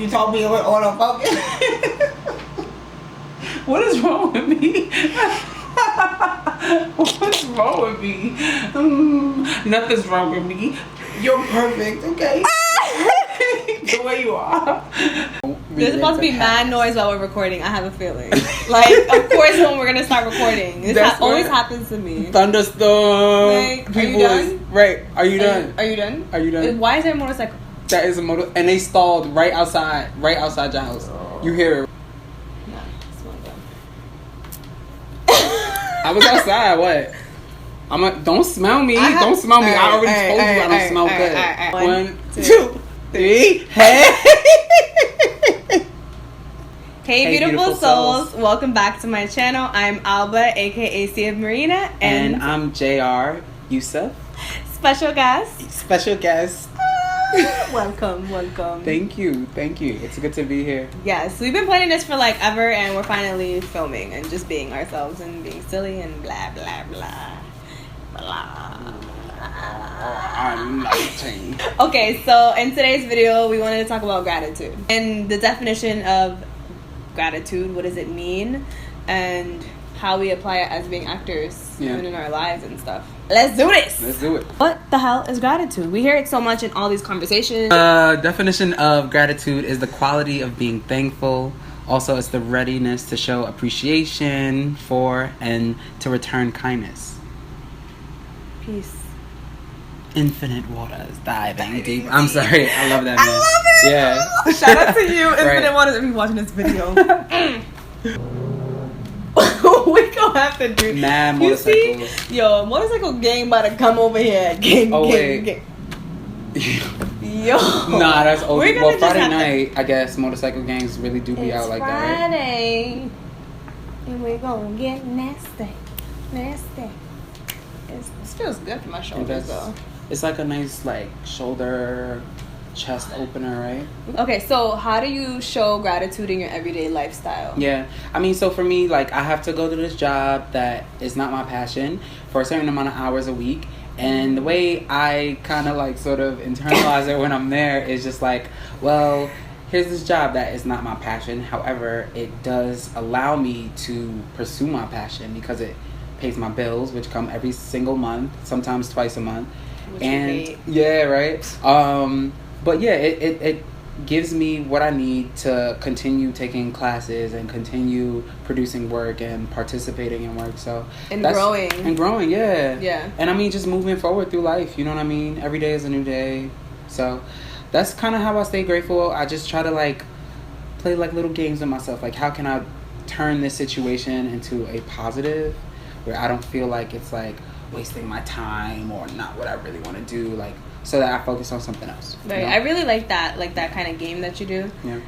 you told me it was autofocus. What is wrong with me? What's wrong with me? Nothing's wrong with me. You're perfect, okay? The way you are. There's supposed to be mad noise while we're recording. I have a feeling. Like, of course, when we're gonna start recording, this always happens to me. Thunderstorm. Like, are you done? Right. Are you done? Are you done? Are you done? Why is there a motorcycle? That is a motor, and they stalled right outside your house. Oh. You hear it? No, it's not done. I was outside. What? Don't smell me. Don't smell me. I already told you I don't smell good. 1, 2, 3. Hey. Hey, beautiful souls. Welcome back to my channel. I'm Alba, aka SeaOfMarina, and I'm J.R Yussuf. Special guest. Welcome. Thank you. It's good to be here. Yes, we've been planning this for like ever, and we're finally filming and just being ourselves and being silly and blah blah blah blah. I'm 19. Okay, so in today's video, we wanted to talk about gratitude and the definition of gratitude. What does it mean, and how we apply it as being actors even in our lives and stuff. Let's do this. Let's do it. What the hell is gratitude? We hear it so much in all these conversations. Definition of gratitude is the quality of being thankful. Also, it's the readiness to show appreciation for and to return kindness. Peace. Infinite waters diving deep. I'm sorry. I love that. Man. I love it. Yeah. Shout out to you, Infinite Right. Waters, if you're watching this video. We gonna have to do Mad you motorcycles. see, yo, motorcycle gang about to come over here. Gang. Yo. Nah, that's old. Well, Friday have night, I guess motorcycle gangs really do be out like that, right? Friday, and we're gonna get nasty. This feels good for my shoulders, though. It's like a nice, like, shoulder, chest opener, right? Okay, so how do you show gratitude in your everyday lifestyle? Yeah, I mean, so for me, like, I have to go to this job that is not my passion for a certain amount of hours a week. And the way I kind of, like, sort of internalize it when I'm there is just like, well, here's this job that is not my passion. However, it does allow me to pursue my passion because it pays my bills, which come every single month, sometimes twice a month. Which And yeah, right. But yeah, it gives me what I need to continue taking classes and continue producing work and participating in work. So growing, yeah. And I mean, just moving forward through life. You know what I mean? Every day is a new day. So that's kind of how I stay grateful. I just try to like play like little games with myself. Like, how can I turn this situation into a positive, where I don't feel like it's like wasting my time or not what I really want to do, like, so that I focus on something else. Right. You know? I really like that kind of game that you do. Yeah.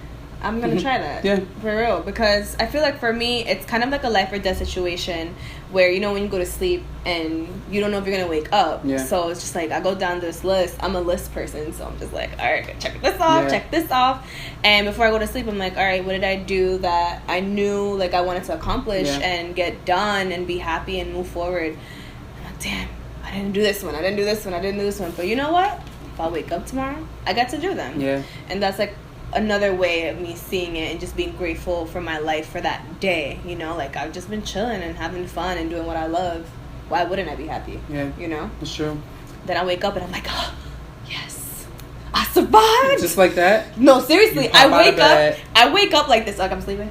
I'm gonna try that. Yeah. For real, because I feel like for me, it's kind of like a life or death situation where, you know, when you go to sleep and you don't know if you're gonna wake up. Yeah. So it's just like I go down this list. I'm a list person, so I'm just like, all right, check this off, check this off, and before I go to sleep, I'm like, all right, what did I do that I knew like I wanted to accomplish and get done and be happy and move forward? I'm like, damn, I didn't do this one. But you know what? If I wake up tomorrow, I got to do them. Yeah. And that's like another way of me seeing it and just being grateful for my life for that day. You know, like I've just been chilling and having fun and doing what I love. Why wouldn't I be happy? Yeah. You know? It's true. Then I wake up and I'm like, oh, yes, I survived. Just like that? No, seriously. I wake up like this, like I'm sleeping.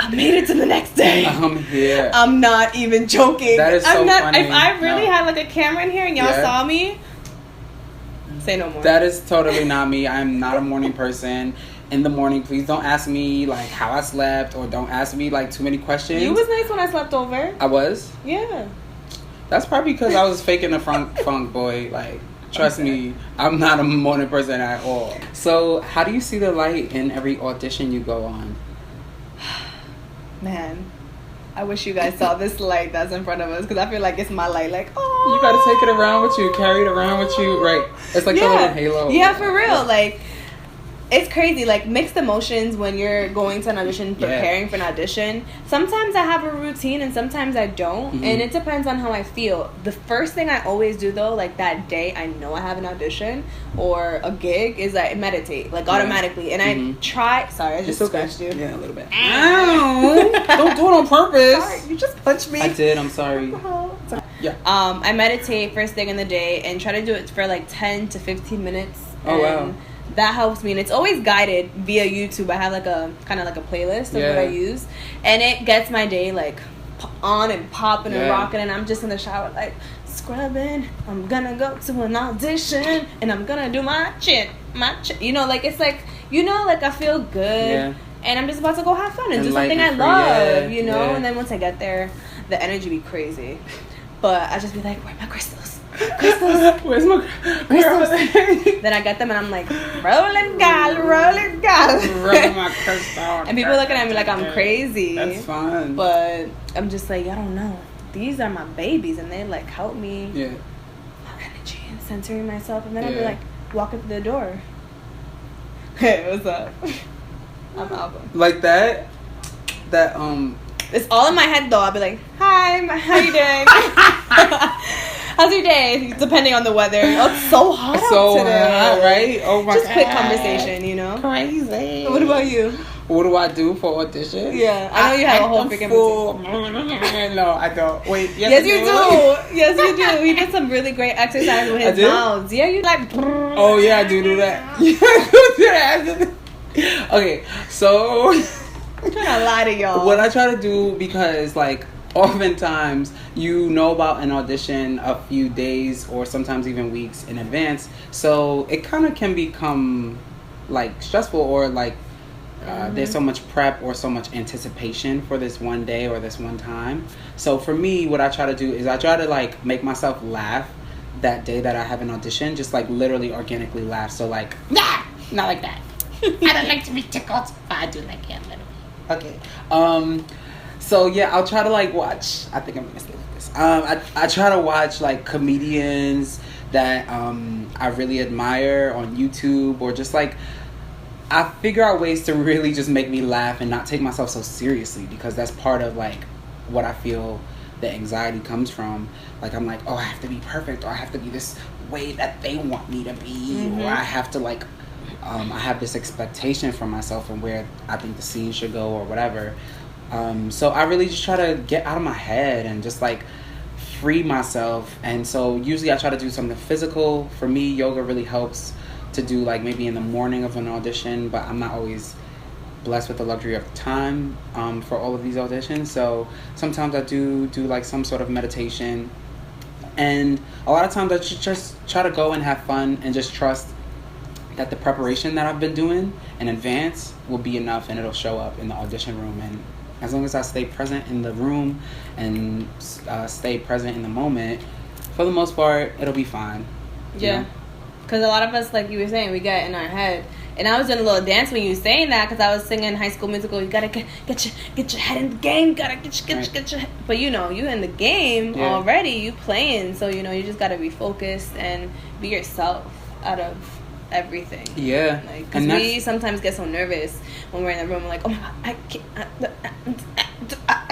I made it to the next day. I'm here. I'm not even joking. That is so funny. If I really had like a camera in here and y'all saw me, say no more. That is totally not me. I'm not a morning person. In the morning, please don't ask me like how I slept, or don't ask me like too many questions. You was nice when I slept over. I was? Yeah. That's probably because I was faking the funk boy. Like, trust me, I'm not a morning person at all. So, how do you see the light in every audition you go on? Man, I wish you guys saw this light that's in front of us, because I feel like it's my light. Like, oh, you gotta take it around with you, carry it around with you, right? It's like the little halo. Yeah, for real. Like, it's crazy, like mixed emotions when you're going to an audition, preparing for an audition. Sometimes I have a routine and sometimes I don't, and it depends on how I feel. The first thing I always do though, like that day I know I have an audition or a gig, is I meditate, like automatically, and I try. Sorry, I just scratched you. Yeah, a little bit. Ow! Don't do it on purpose. Sorry, you just punched me. I did. I'm sorry. Yeah. I meditate first thing in the day and try to do it for like 10 to 15 minutes. Oh wow. That helps me, and it's always guided via YouTube. I have like a kind of like a playlist of what I use, and it gets my day like on and popping and rocking, and I'm just in the shower like scrubbing. I'm gonna go to an audition and I'm gonna do my chin. You know, like it's like, you know, like I feel good, and I'm just about to go have fun and do something I love, you know. And then once I get there, the energy be crazy, but I just be like, where are my crystals? Where's my crystals? Then I get them and I'm like, rolling gal. Rolling my crystal. And people looking at me like I'm crazy. That's fine. But I'm just like, I don't know. These are my babies, and they like help me. Yeah. My energy and centering myself, and then I'll be like walking through the door. Hey, what's up? I'm Alba. Like that. It's all in my head though. I'll be like, hi, how you doing? How's your day? Depending on the weather. Oh, it's so hot out today. Hot, right? Oh my God. Just quick conversation, you know? Crazy. What about you? What do I do for audition? Yeah, I know you have a whole freaking routine. No, I don't. Wait, yes you do. Yes, you do. He did some really great exercise with his mouths. Yeah, you like. Oh yeah, I do that. Okay, so I'm trying to lie to y'all. What I try to do, because like oftentimes you know about an audition a few days or sometimes even weeks in advance, so it kind of can become like stressful, or like there's so much prep or so much anticipation for this one day or this one time. So for me, what I try to do is I try to like make myself laugh that day that I have an audition, just like literally organically laugh. So like, nah, not like that. I don't like to be tickled, but I do like it a little bit. Okay. So yeah, I'll try to like watch. I think I'm gonna stay like this. I try to watch like comedians that I really admire on YouTube, or just like I figure out ways to really just make me laugh and not take myself so seriously, because that's part of like what I feel the anxiety comes from. Like I'm like, oh, I have to be perfect, or I have to be this way that they want me to be, or I have to like I have this expectation for myself and where I think the scene should go or whatever. So I really just try to get out of my head and just like free myself. And so usually I try to do something physical. For me, yoga really helps to do like maybe in the morning of an audition, but I'm not always blessed with the luxury of time for all of these auditions. So sometimes I do like some sort of meditation, and a lot of times I just try to go and have fun and just trust that the preparation that I've been doing in advance will be enough, and it'll show up in the audition room. And as long as I stay present in the room and stay present in the moment, for the most part, it'll be fine. Yeah. Because a lot of us, like you were saying, we get in our head. And I was doing a little dance when you were saying that, because I was singing High School Musical. You gotta get your head in the game. Gotta get your. But you know, you in the game already. You playing, so you know you just gotta be focused and be yourself out of everything. Yeah. Because we sometimes get so nervous when we're in the room. We're like, oh my God, I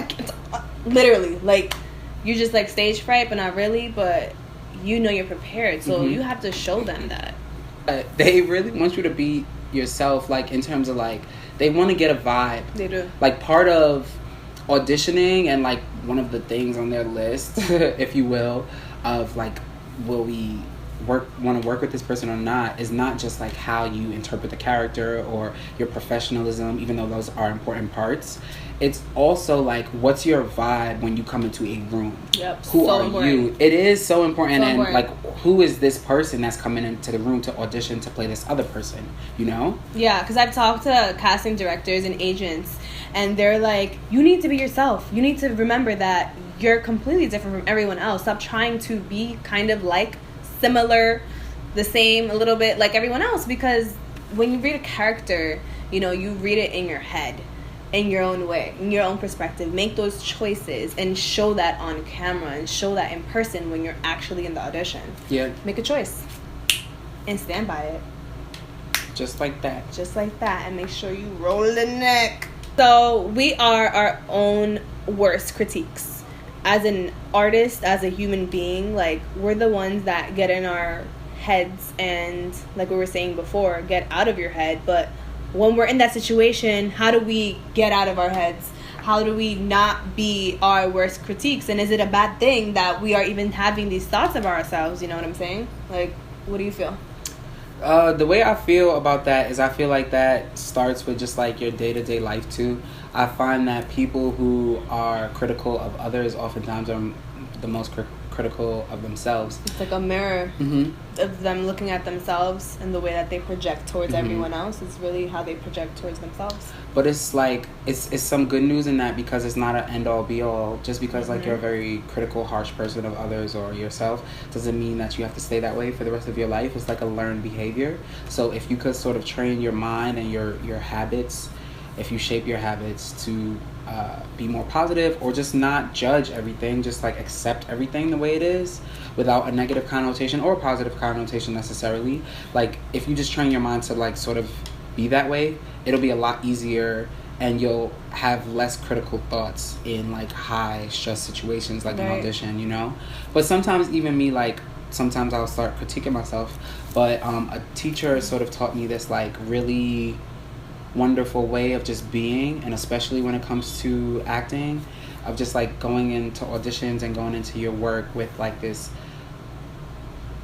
can't. Literally, like you just like stage fright, but not really. But you know you're prepared, so you have to show them that. They really want you to be yourself, like in terms of like they want to get a vibe. They do. Like part of auditioning, and like one of the things on their list, if you will, of like will we want to work with this person or not, is not just like how you interpret the character or your professionalism, even though those are important parts. It's also like, what's your vibe when you come into a room? Yep. Who so are important. you? It is so important. So And important. like, who is this person that's coming into the room to audition to play this other person, you know? Yeah, because I've talked to casting directors and agents, and they're like, you need to be yourself. You need to remember that you're completely different from everyone else. Stop trying to be kind of like similar, the same, a little bit like everyone else, because when you read a character, you know, you read it in your head, in your own way, in your own perspective. Make those choices and show that on camera and show that in person when you're actually in the audition. Yeah. Make a choice and stand by it. Just like that. Just like that. And make sure you roll the neck. So we are our own worst critiques. As an artist, as a human being, like, we're the ones that get in our heads and, like we were saying before, get out of your head. But when we're in that situation, how do we get out of our heads? How do we not be our worst critiques? And is it a bad thing that we are even having these thoughts about ourselves? You know what I'm saying? Like, what do you feel? The way I feel about that is I feel like that starts with just like your day-to-day life too. I find that people who are critical of others oftentimes are the most critical of themselves. It's like a mirror of them looking at themselves, and the way that they project towards everyone else is really how they project towards themselves. But it's like it's some good news in that, because it's not an end-all be-all. Just because like you're a very critical, harsh person of others or yourself doesn't mean that you have to stay that way for the rest of your life. It's like a learned behavior. So if you could sort of train your mind and your habits, if you shape your habits to be more positive, or just not judge everything, just like accept everything the way it is without a negative connotation or a positive connotation necessarily. Like if you just train your mind to like sort of be that way, it'll be a lot easier, and you'll have less critical thoughts in like high stress situations like an audition, you know. But sometimes even me, like sometimes I'll start critiquing myself. But a teacher sort of taught me this like really wonderful way of just being, and especially when it comes to acting, of just like going into auditions and going into your work with like this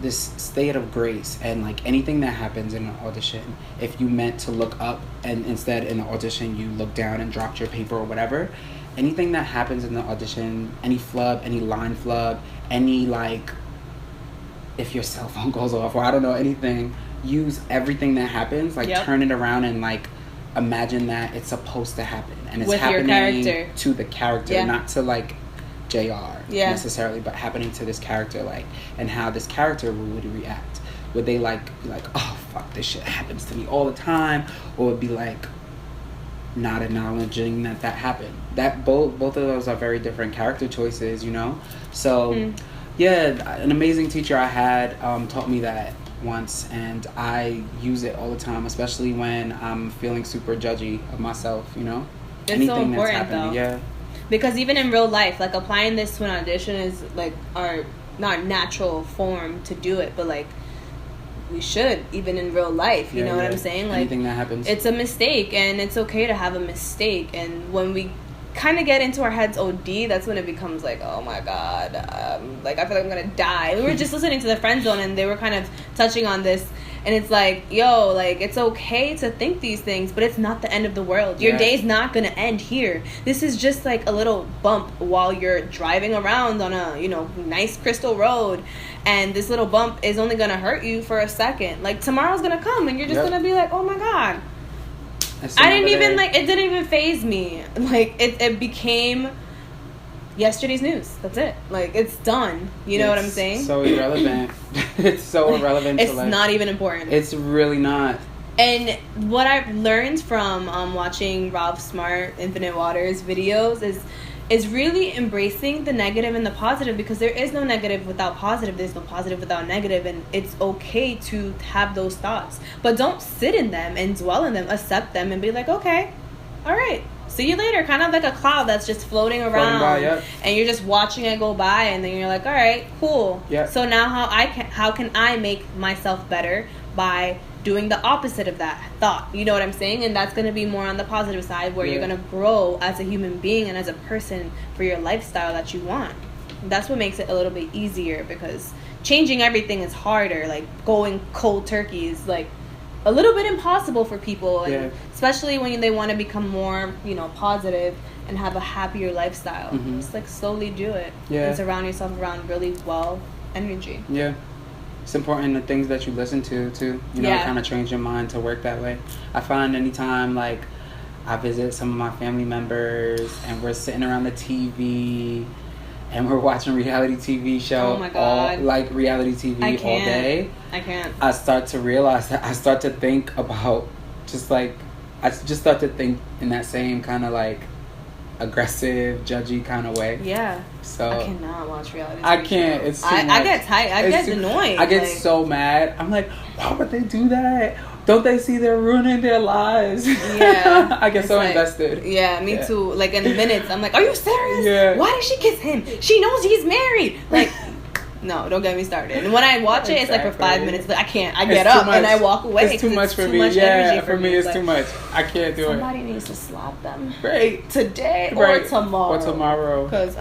state of grace. And like anything that happens in an audition, if you meant to look up and instead in the audition you look down and dropped your paper or whatever, anything that happens in the audition, any flub, any line flub, any like if your cell phone goes off or I don't know, anything, use everything that happens, like turn it around and like imagine that it's supposed to happen, and it's with happening your character. To the character, not to like JR necessarily, but happening to this character, like, and how this character would react. Would they like be like, oh fuck, this shit happens to me all the time, or would be like not acknowledging that happened? That both of those are very different character choices, you know. So yeah, an amazing teacher I had taught me that once, and I use it all the time, especially when I'm feeling super judgy of myself, you know. It's anything so important though. Because even in real life, like applying this to an audition is like our not natural form to do it, but like we should even in real life, you know what I'm saying? Like anything that happens, it's a mistake, and it's okay to have a mistake. And when we kind of get into our heads OD, that's when it becomes like, oh my god, like I feel like I'm gonna die. We were just listening to the Friend Zone, and they were kind of touching on this, and it's like, yo, like it's okay to think these things, but it's not the end of the world. Your day's not gonna end here. This is just like a little bump while you're driving around on a, you know, nice crystal road, and this little bump is only gonna hurt you for a second. Like tomorrow's gonna come, and you're just gonna be like, oh my god, I didn't even like, it didn't even faze me. Like it became yesterday's news. That's it. Like it's done. You know what I'm saying? So irrelevant. It's so irrelevant. It's not even important. It's really not. And what I've learned from watching Ralph Smart, Infinite Waters videos is really embracing the negative and the positive, because there is no negative without positive. There's no positive without negative, and it's okay to have those thoughts. But don't sit in them and dwell in them. Accept them and be like, okay, all right, see you later. Kind of like a cloud that's just floating around, and you're just watching it go by, and then you're like, all right, cool. So now how can I make myself better by doing the opposite of that thought? You know what I'm saying? And that's going to be more on the positive side, where you're going to grow as a human being and as a person for your lifestyle that you want. And that's what makes it a little bit easier, because changing everything is harder. Like going cold turkey is like a little bit impossible for people, and especially when they want to become more, you know, positive and have a happier lifestyle. Just like slowly do it and surround yourself around really well energy. It's important the things that you listen to too. You know, it kind of trains your mind to work that way. I find anytime like I visit some of my family members and we're sitting around the TV and we're watching reality TV show, oh my God, like reality TV all day. I can't. I start to realize that I start to think about I just start to think in that same kind of like aggressive, judgy kind of way. So I cannot watch reality TV. I can't. It's too much. I get tight. I get annoyed. I get so mad. I'm like, why would they do that? Don't they see they're ruining their lives? Yeah. I get so invested. Yeah, me too. Like in minutes, I'm like, are you serious? Yeah. Why did she kiss him? She knows he's married. Like, no, don't get me started. And when I watch it, it's like for 5 minutes. Like, I can't. I get up and I walk away. It's too much for me. Yeah, for me, it's too much. I can't do it. Somebody needs to slap them. Right. Today or tomorrow. Or tomorrow. Because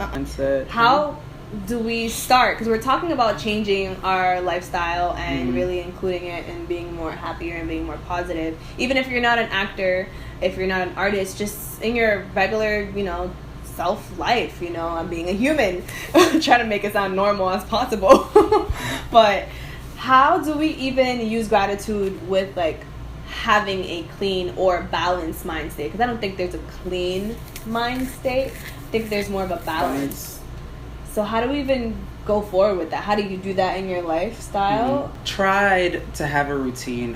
how do we start? Because we're talking about changing our lifestyle and really including it and being more happier and being more positive. Even if you're not an actor, if you're not an artist, just in your regular, you know, self-life, you know, I'm being a human. Trying to make it sound normal as possible. But how do we even use gratitude with, like, having a clean or balanced mind state? Because I don't think there's a clean mind state. I think there's more of a balance. So how do we even go forward with that? How do you do that in your lifestyle? Tried to have a routine.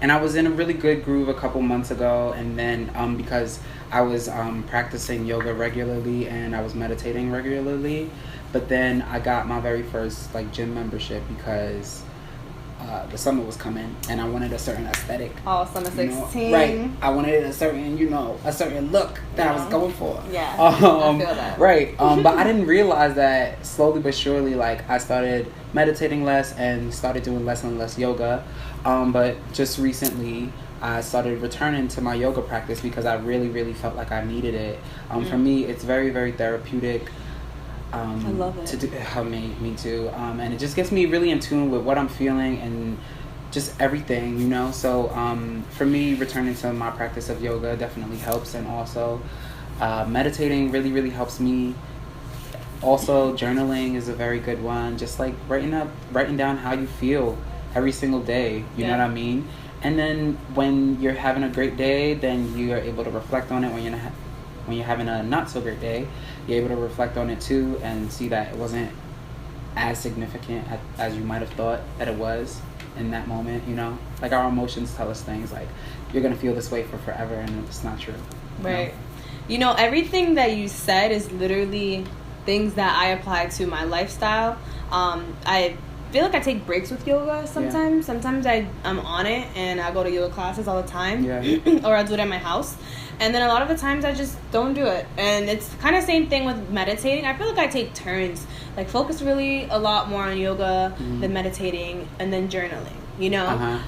And I was in a really good groove a couple months ago, and then because I was practicing yoga regularly and I was meditating regularly, but then I got my very first like gym membership because the summer was coming and I wanted a certain aesthetic. Oh, summer 16. Right. I wanted a certain, a certain look that I was going for. Yeah. I feel that. Right. But I didn't realize that slowly but surely, like, I started meditating less and started doing less and less yoga. But just recently, I started returning to my yoga practice because I really, really felt like I needed it. For me, it's very, very therapeutic. I love it. To do, me too. And it just gets me really in tune with what I'm feeling and just everything, you know. So for me, returning to my practice of yoga definitely helps, and also meditating really, really helps me. Also, journaling is a very good one. Just like writing down how you feel every single day. You know what I mean? And then when you're having a great day, then you are able to reflect on it. When you're having a not so great day, you're able to reflect on it too and see that it wasn't as significant as you might have thought that it was in that moment, you know? Like, our emotions tell us things like, you're going to feel this way for forever, and it's not true. Right. You know, everything that you said is literally things that I apply to my lifestyle. I feel like I take breaks with yoga sometimes. Sometimes I'm on it and I go to yoga classes all the time. Or I'll do it at my house. And then a lot of the times I just don't do it. And it's kind of the same thing with meditating. I feel like I take turns. Like, focus really a lot more on yoga than meditating, and then journaling, you know?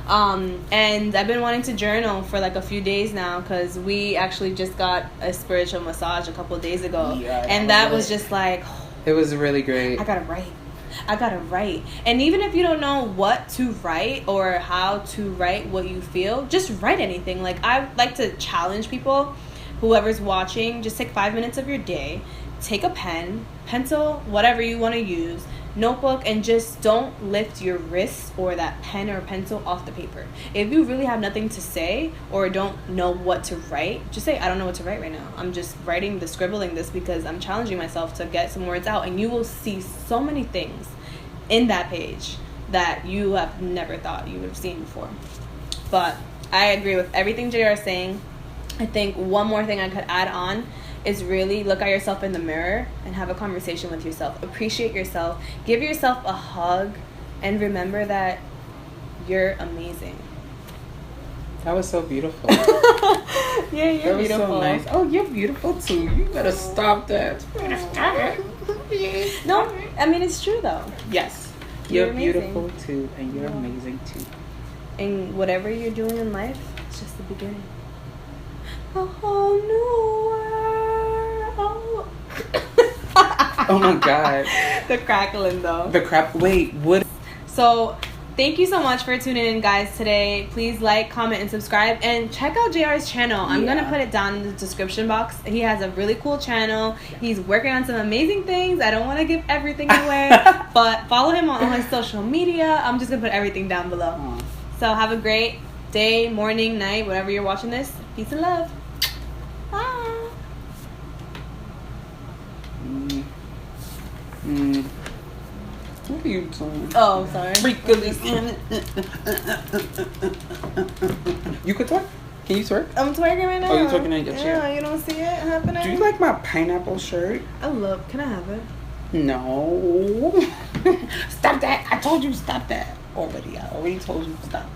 And I've been wanting to journal for like a few days now because we actually just got a spiritual massage a couple of days ago. And that was just like... It was really great. I gotta write. And even if you don't know what to write or how to write what you feel, just write anything. Like, I like to challenge people, whoever's watching, just take 5 minutes of your day, take a pen, pencil, whatever you want to use, notebook, and just don't lift your wrist or that pen or pencil off the paper. If you really have nothing to say or don't know what to write, just say, I don't know what to write right now. I'm just scribbling this because I'm challenging myself to get some words out. And you will see so many things in that page that you have never thought you would have seen before. But I agree with everything JR is saying. I think one more thing I could add on is really look at yourself in the mirror and have a conversation with yourself. Appreciate yourself. Give yourself a hug and remember that you're amazing. That was so beautiful. Yeah, you're beautiful. So nice. Oh, you're beautiful too. You better stop that. No, I mean, it's true though. Yes. You're beautiful too, and you're amazing too. And whatever you're doing in life, it's just the beginning. A whole new world. Oh my God. The crackling though. Wait, what? So, thank you so much for tuning in, guys, today. Please like, comment, and subscribe. And check out JR's channel. I'm going to put it down in the description box. He has a really cool channel. He's working on some amazing things. I don't want to give everything away. But follow him on all his social media. I'm just going to put everything down below. Aww. So have a great day, morning, night, whatever you're watching this. Peace and love. Bye. What are you doing? Oh, I'm sorry. You could twerk? Can you twerk? I'm twerking right now. Oh, you're twerking in your chair? Yeah, you don't see it happening? Do you like my pineapple shirt? Can I have it? No. Stop that. I told you stop that already. I already told you stop.